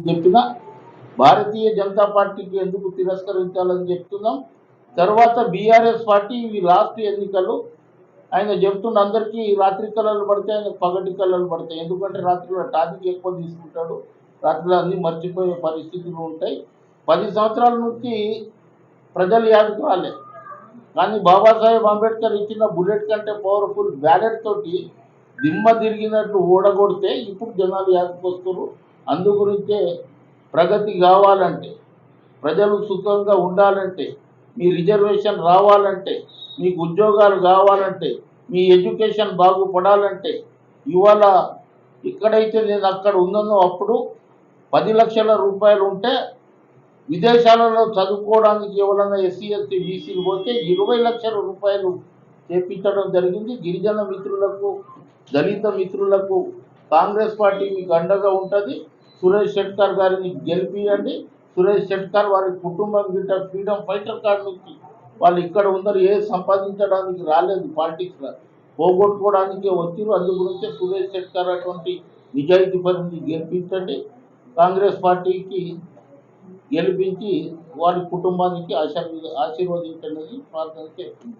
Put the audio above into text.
చెప్పినా భారతీయ జనతా పార్టీకి ఎందుకు తిరస్కరించాలని చెప్తున్నాం. తర్వాత బీఆర్ఎస్ పార్టీ ఇవి లాస్ట్ ఎన్నికలు. ఆయన చెప్తున్న అందరికీ రాత్రి కళలు పడితే ఆయన పగటి కళలు పడతాయి. ఎందుకంటే రాత్రిలో టాపిక్ ఎక్కువ తీసుకుంటాడు, రాత్రిలో అన్నీ మర్చిపోయే పరిస్థితులు ఉంటాయి. 10 సంవత్సరాల నుంచి ప్రజలు యాదకు రాలే, కానీ బాబాసాహెబ్ అంబేద్కర్ ఇచ్చిన బుల్లెట్ కంటే పవర్ఫుల్ బ్యాలెట్ తోటి దిమ్మ తిరిగినట్లు ఓడగొడితే ఇప్పుడు జనాలు యాదకొస్తారు. అందు గురించే ప్రగతి కావాలంటే, ప్రజలు సుఖంగా ఉండాలంటే, మీ రిజర్వేషన్ రావాలంటే, మీకు ఉద్యోగాలు కావాలంటే, మీ ఎడ్యుకేషన్ బాగుపడాలంటే, ఇవాళ ఎక్కడైతే నేను అక్కడ ఉన్నానో అప్పుడు 10 లక్షల రూపాయలు ఉంటే విదేశాలలో చదువుకోవడానికి ఎవరైనా ఎస్సీ ఎస్టీ బీసీలు పోతే 20 లక్షల రూపాయలు చేపించడం జరిగింది. గిరిజన మిత్రులకు, దళిత మిత్రులకు కాంగ్రెస్ పార్టీ మీకు అండగా ఉంటుంది. సురేష్ షెట్కర్ గారిని గెలిపియండి. సురేష్ షెట్కర్ వారి కుటుంబం గిట్ట ఫ్రీడమ్ ఫైటర్ కార్డు నుంచి వాళ్ళు ఇక్కడ ఉన్నారు, ఏ సంపాదించడానికి రాలేదు, పాలిటిక్స్లో పోగొట్టుకోవడానికే వచ్చారు. అందు గురించి సురేష్ షెట్కర్ అటువంటి నిజాయితీ పరిస్థితి గెలిపించండి. కాంగ్రెస్ పార్టీకి గెలిపించి వారి కుటుంబానికి ఆశీర్వదించండి ప్రార్థన చేస్తుంది.